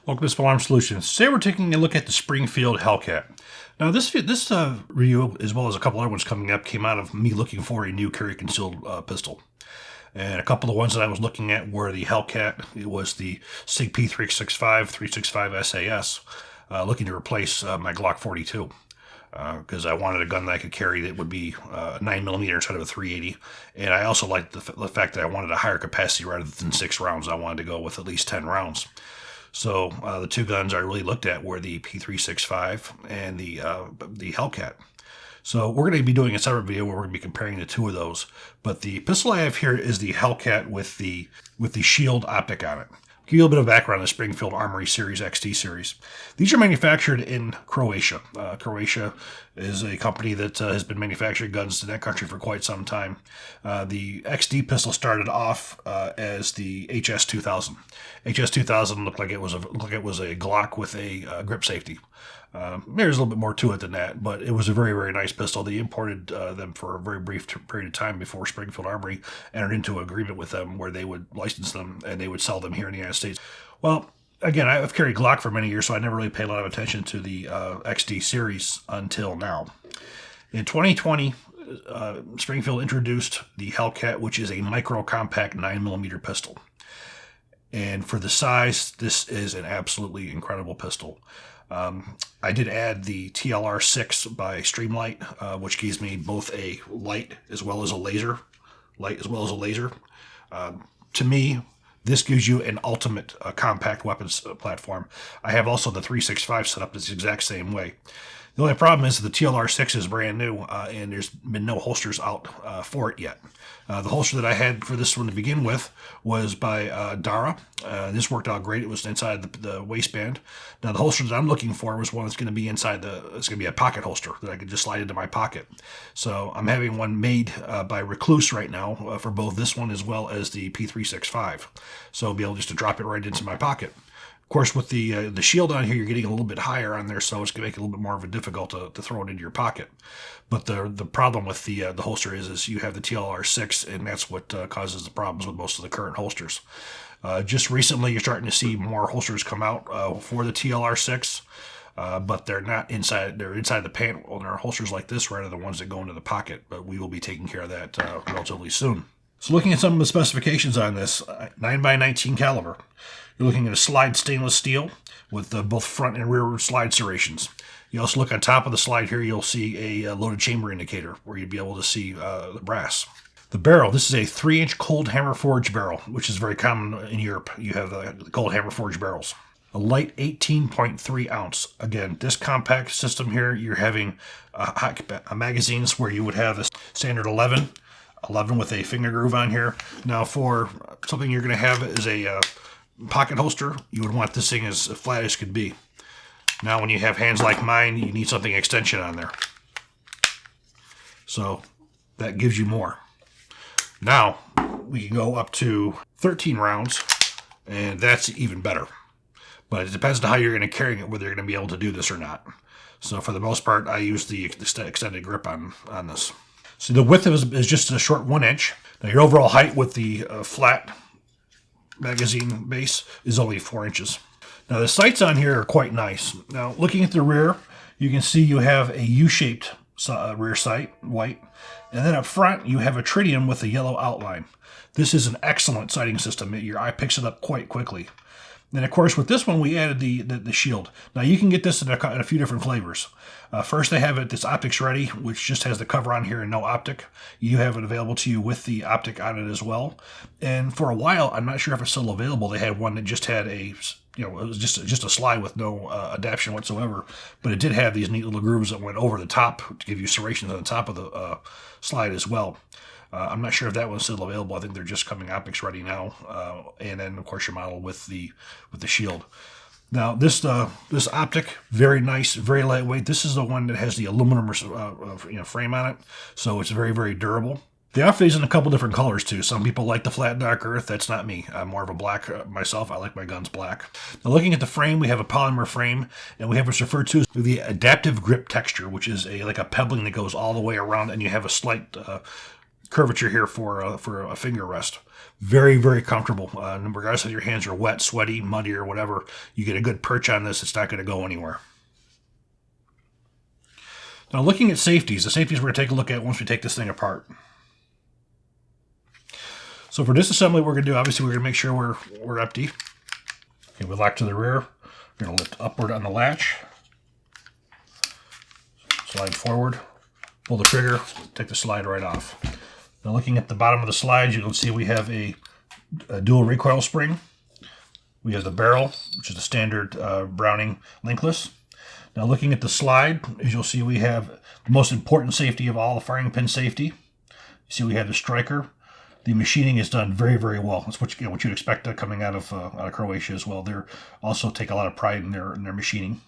Welcome to Firearm Solutions. Today we're taking a look at the Springfield Hellcat. Now this review, as well as a couple other ones coming up, came out of me looking for a new carry concealed pistol. And a couple of the ones that I was looking at were the Hellcat. It was the SIG P365, 365 SAS, looking to replace my Glock 42. Because I wanted a gun that I could carry that would be 9mm instead of a 380. And I also liked the fact that I wanted a higher capacity rather than 6 rounds. I wanted to go with at least 10 rounds. So the two guns I really looked at were the P365 and the Hellcat. So we're going to be doing a separate video where we're going to be comparing the two of those. But the pistol I have here is the Hellcat with the shield optic on it. I'll give you a little bit of background on the Springfield Armory Series XT series. These are manufactured in Croatia. Croatia is a company that has been manufacturing guns in that country for quite some time. The XD pistol started off as the HS2000. HS2000 looked like it was a Glock with a grip safety. There's a little bit more to it than that, but it was a very, very nice pistol. They imported them for a very brief period of time before Springfield Armory entered into an agreement with them where they would license them and they would sell them here in the United States. Well, again, I've carried Glock for many years, so I never really paid a lot of attention to the XD series until now. In 2020, Springfield introduced the Hellcat, which is a micro-compact 9mm pistol. And for the size, this is an absolutely incredible pistol. I did add the TLR6 by Streamlight, which gives me both a light as well as a laser. To me, this gives you an ultimate compact weapons platform. I have also the 365 set up this exact same way. The only problem is the TLR6 is brand new, and there's been no holsters out for it yet. The holster that I had for this one to begin with was by Dara. This worked out great. It was inside the waistband. Now the holster that I'm looking for was one that's going to be it's going to be a pocket holster that I could just slide into my pocket. So I'm having one made by Recluse right now for both this one as well as the P365. So I'll be able just to drop it right into my pocket. Of course, with the shield on here, you're getting a little bit higher on there, so it's going to make it a little bit more of a difficult to throw it into your pocket. But the problem with the holster is you have the TLR6, and that's what causes the problems with most of the current holsters. Just recently, you're starting to see more holsters come out for the TLR6, but they're not inside. They're inside the pant. Well, there are holsters like this rather than ones that go into the pocket. But we will be taking care of that relatively soon. So looking at some of the specifications on this, 9x19 caliber. You're looking at a slide stainless steel with both front and rear slide serrations. You also look on top of the slide here, you'll see a loaded chamber indicator where you'd be able to see the brass. The barrel, this is a 3-inch cold hammer forged barrel, which is very common in Europe. You have the cold hammer forged barrels. A light 18.3 ounce. Again, this compact system here, you're having magazines where you would have a standard 11 with a finger groove on here. Now for something you're going to have is a pocket holster, you would want this thing as flat as could be. Now when you have hands like mine, you need something extension on there. So that gives you more. Now we can go up to 13 rounds, and that's even better. But it depends on how you're going to carry it, whether you're going to be able to do this or not. So for the most part, I use the extended grip on this. So the width is just a short 1 inch. Now your overall height with the flat magazine base is only 4 inches. Now the sights on here are quite nice. Now looking at the rear, you can see you have a U-shaped rear sight, white, and then up front you have a tritium with a yellow outline. This is an excellent sighting system. Your eye picks it up quite quickly. And of course, with this one, we added the shield. Now you can get this in a few different flavors. First, they have this optics ready, which just has the cover on here and no optic. You have it available to you with the optic on it as well. And for a while, I'm not sure if it's still available. They had one that just had it was just a slide with no adaptation whatsoever. But it did have these neat little grooves that went over the top to give you serrations on the top of the slide as well. I'm not sure if that one's still available. I think they're just coming optics ready now. And then, of course, your model with the shield. Now, this optic, very nice, very lightweight. This is the one that has the aluminum frame on it, so it's very, very durable. They offer these in a couple different colors, too. Some people like the flat dark earth. That's not me. I'm more of a black myself. I like my guns black. Now, looking at the frame, we have a polymer frame, and we have what's referred to as the adaptive grip texture, which is like a pebbling that goes all the way around, and you have a slight curvature here for a finger rest. Very, very comfortable. Regardless if your hands are wet, sweaty, muddy, or whatever, you get a good perch on this. It's not going to go anywhere. Now, looking at safeties, the safeties we're going to take a look at once we take this thing apart. So for disassembly, we're going to do, obviously, we're going to make sure we're empty. Okay, we lock to the rear. We're going to lift upward on the latch. Slide forward. Pull the trigger. Take the slide right off. Now, looking at the bottom of the slide, you can see we have a dual recoil spring. We have the barrel, which is a standard Browning linkless. Now, looking at the slide, as you'll see, we have the most important safety of all, the firing pin safety. You see we have the striker. The machining is done very, very well. That's what you'd expect coming out of Croatia as well. They also take a lot of pride in their machining.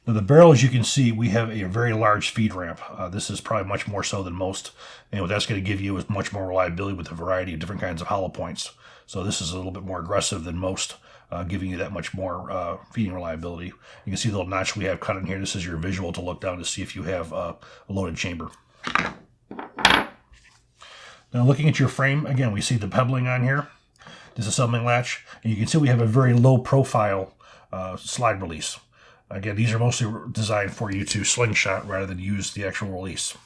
Now the barrel, as you can see, we have a very large feed ramp. This is probably much more so than most. And what that's going to give you is much more reliability with a variety of different kinds of hollow points. So this is a little bit more aggressive than most, giving you that much more feeding reliability. You can see the little notch we have cut in here. This is your visual to look down to see if you have a loaded chamber. Now looking at your frame, again, we see the pebbling on here. This is assembling latch. And you can see we have a very low profile slide release. Again, these are mostly designed for you to slingshot rather than use the actual release.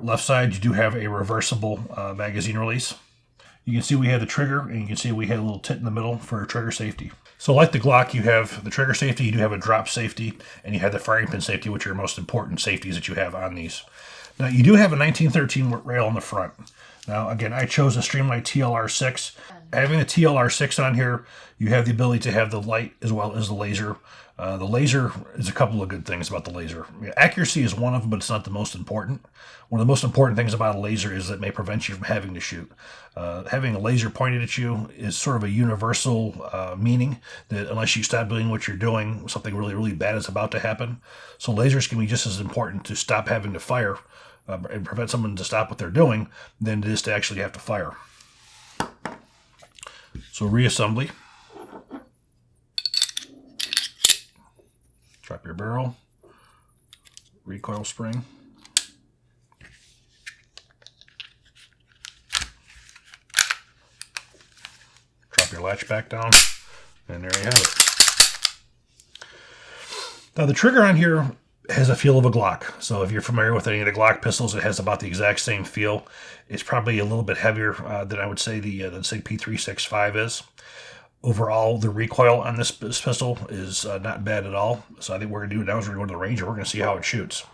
Left side, you do have a reversible magazine release. You can see we have the trigger, and you can see we had a little tit in the middle for trigger safety. So like the Glock, you have the trigger safety, you do have a drop safety, and you have the firing pin safety, which are your most important safeties that you have on these. Now, you do have a 1913 rail in the front. Now, again, I chose a Streamlight TLR6. Having the TLR6 on here, you have the ability to have the light as well as the laser. The laser is a couple of good things about the laser. Accuracy is one of them, but it's not the most important. One of the most important things about a laser is that it may prevent you from having to shoot. Having a laser pointed at you is sort of a universal meaning that unless you stop doing what you're doing, something really, really bad is about to happen. So lasers can be just as important to stop having to fire and prevent someone to stop what they're doing than it is to actually have to fire. So reassembly. Drop your barrel, recoil spring. Drop your latch back down, and there you have it. Now the trigger on here has a feel of a Glock. So if you're familiar with any of the Glock pistols, it has about the exact same feel. It's probably a little bit heavier than I would say the SIG P365 is. Overall, the recoil on this pistol is not bad at all. So I think what we're going to do now is we're going to go to the range and we're going to see how it shoots.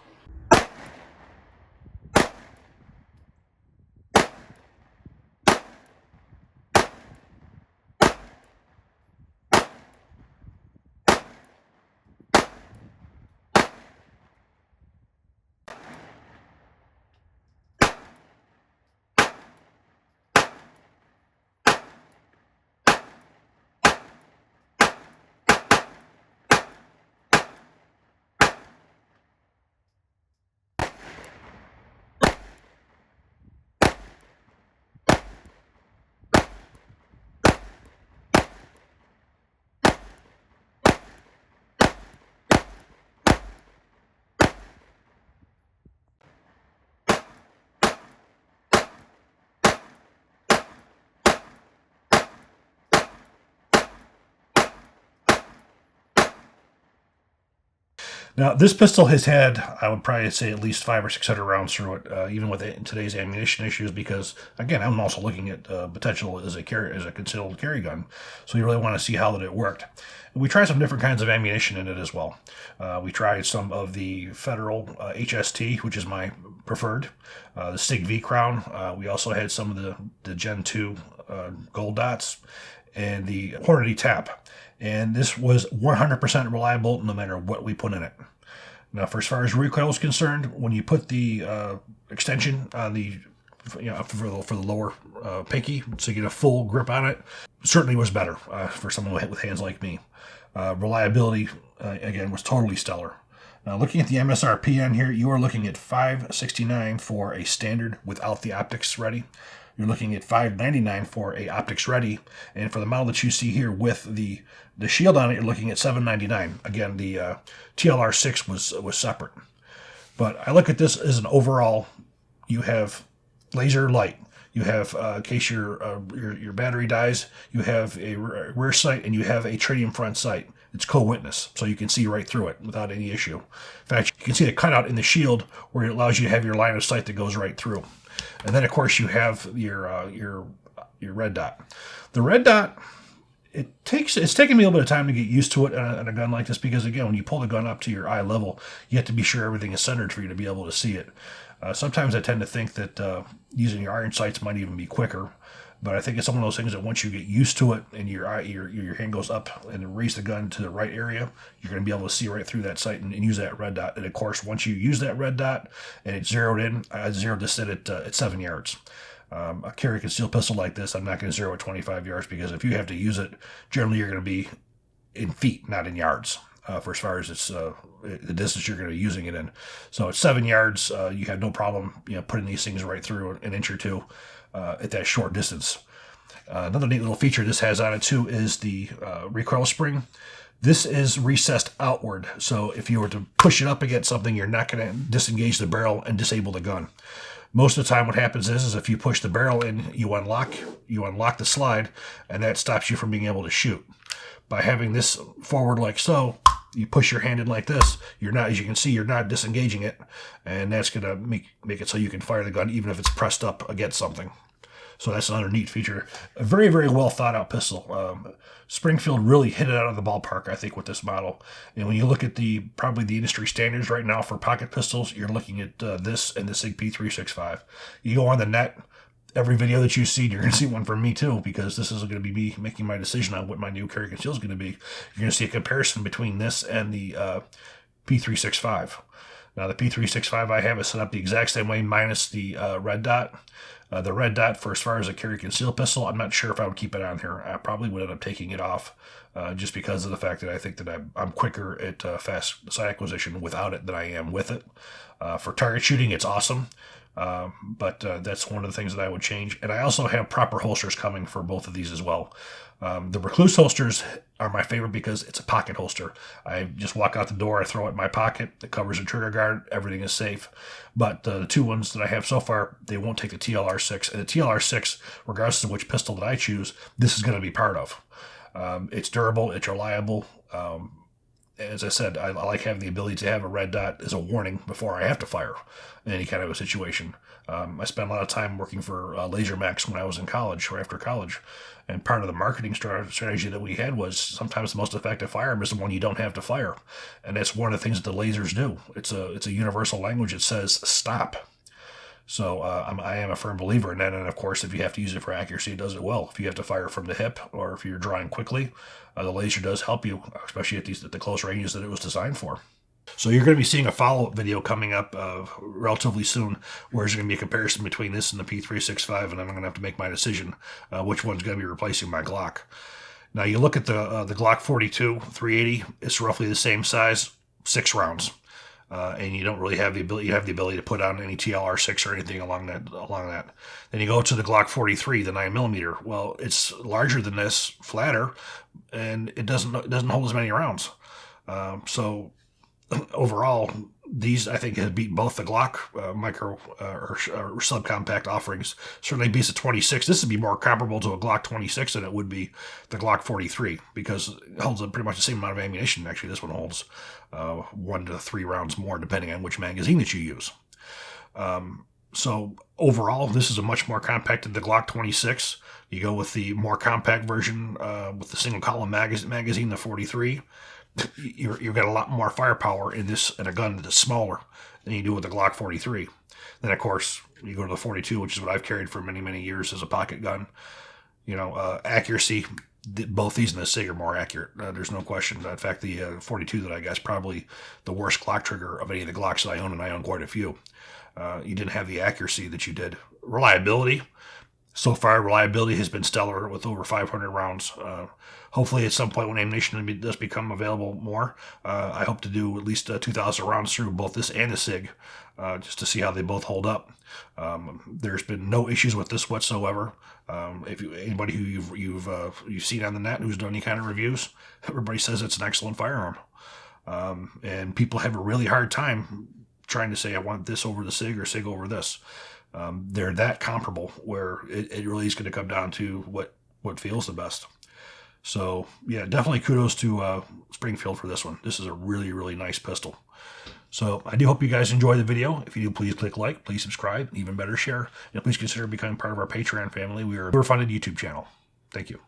Now, this pistol has had, I would probably say, at least 500 or 600 rounds through it, even with today's ammunition issues, because, again, I'm also looking at potential as a concealed carry gun, so you really want to see how that it worked. And we tried some different kinds of ammunition in it as well. We tried some of the Federal HST, which is my preferred, the SIG V Crown. We also had some of the Gen 2 gold dots, and the Hornady Tap. And this was 100% reliable no matter what we put in it. Now, for as far as recoil is concerned, when you put the extension on the, for the lower pinky, so you get a full grip on it, certainly was better for someone with hands like me. Reliability, again, was totally stellar. Now, looking at the MSRP on here, you are looking at $569 for a standard without the optics ready. you're looking at $599 for a optics ready, and for the model that you see here with the shield on it, you're looking at $799. Again, the TLR6 was separate, but I look at this as an overall. You have laser light. You have, in case your battery dies, you have a rear sight and you have a tritium front sight. It's co-witness, so you can see right through it without any issue. In fact, you can see the cutout in the shield where it allows you to have your line of sight that goes right through. And then, of course, you have your red dot. The red dot, it's taken me a little bit of time to get used to it on a gun like this because, again, when you pull the gun up to your eye level, you have to be sure everything is centered for you to be able to see it. Sometimes I tend to think that using your iron sights might even be quicker, but I think it's one of those things that once you get used to it and your hand goes up and raise the gun to the right area, you're going to be able to see right through that sight and use that red dot. And of course, once you use that red dot and it's zeroed in, I zeroed this in at 7 yards. A carry concealed pistol like this, I'm not going to zero at 25 yards because if you have to use it, generally you're going to be in feet, not in yards. For as far as it's the distance you're going to be using it in. So at 7 yards, you have no problem, putting these things right through an inch or two at that short distance. Another neat little feature this has on it too is the recoil spring. This is recessed outward, so if you were to push it up against something, you're not going to disengage the barrel and disable the gun. Most of the time what happens is if you push the barrel in, you unlock the slide, and that stops you from being able to shoot. By having this forward like so, you push your hand in like this, you're not, as you can see, you're not disengaging it, and that's going to make it so you can fire the gun even if it's pressed up against something. So that's another neat feature. A very, very well thought out pistol. Springfield really hit it out of the ballpark, I think, with this model. And when you look at probably the industry standards right now for pocket pistols, you're looking at this and the SIG P365. You go on the net, every video that you see, you're going to see one from me too, because this is going to be me making my decision on what my new carry conceal is going to be. You're going to see a comparison between this and the P365. Now, the P365 I have is set up the exact same way, minus the red dot. The red dot, for as far as a carry conceal pistol, I'm not sure if I would keep it on here. I probably would end up taking it off just because of the fact that I think that I'm quicker at fast sight acquisition without it than I am with it. For target shooting, it's awesome. But that's one of the things that I would change. And I also have proper holsters coming for both of these as well. The Recluse holsters are my favorite because it's a pocket holster. I just walk out the door, I throw it in my pocket, it covers the trigger guard, everything is safe. But the two ones that I have so far, they won't take the TLR6. And the TLR6, regardless of which pistol that I choose, this is going to be part of. It's durable, it's reliable. As I said, I like having the ability to have a red dot as a warning before I have to fire in any kind of a situation. I spent a lot of time working for Laser Max when I was in college or after college, and part of the marketing strategy that we had was sometimes the most effective firearm is the one you don't have to fire, and that's one of the things that the lasers do. It's a universal language. It says stop. So I am a firm believer in that, and of course, if you have to use it for accuracy, it does it well. If you have to fire from the hip, or if you're drawing quickly, the laser does help you, especially at the close ranges that it was designed for. So you're going to be seeing a follow-up video coming up relatively soon, where there's going to be a comparison between this and the P365, and I'm going to have to make my decision which one's going to be replacing my Glock. Now you look at the Glock 42 380; it's roughly the same size, 6 rounds. And you don't really have the ability. You have the ability to put on any TLR6 or anything along that. Then you go to the Glock 43, the 9mm. Well, it's larger than this, flatter, and it doesn't hold as many rounds. So overall, these I think have beat both the Glock micro or subcompact offerings. Certainly beats the 26. This would be more comparable to a Glock 26 than it would be the Glock 43 because it holds pretty much the same amount of ammunition. Actually, this one holds 1 to 3 rounds more depending on which magazine that you use. So overall, this is a much more compact than the Glock 26. You go with the more compact version with the single column magazine, the 43. You've got a lot more firepower in a gun that's smaller than you do with the Glock 43. Then, of course, you go to the 42, which is what I've carried for many, many years as a pocket gun. Accuracy, both these and the SIG are more accurate. There's no question. In fact, the 42 that I got is probably the worst Glock trigger of any of the Glocks that I own, and I own quite a few. You didn't have the accuracy that you did. Reliability, So far, reliability has been stellar with over 500 rounds. Hopefully, at some point when ammunition does become available more, I hope to do at least 2,000 rounds through both this and the SIG, just to see how they both hold up. There's been no issues with this whatsoever. If anybody who you've seen on the net who's done any kind of reviews, everybody says it's an excellent firearm. And people have a really hard time trying to say I want this over the SIG or SIG over this. They're that comparable where it really is going to come down to what feels the best. So yeah, definitely kudos to Springfield for this one. This is a really, really nice pistol. So I do hope you guys enjoy the video. If you do, please click like, please subscribe, even better share, and please consider becoming part of our Patreon family. We are a funded YouTube channel. Thank you.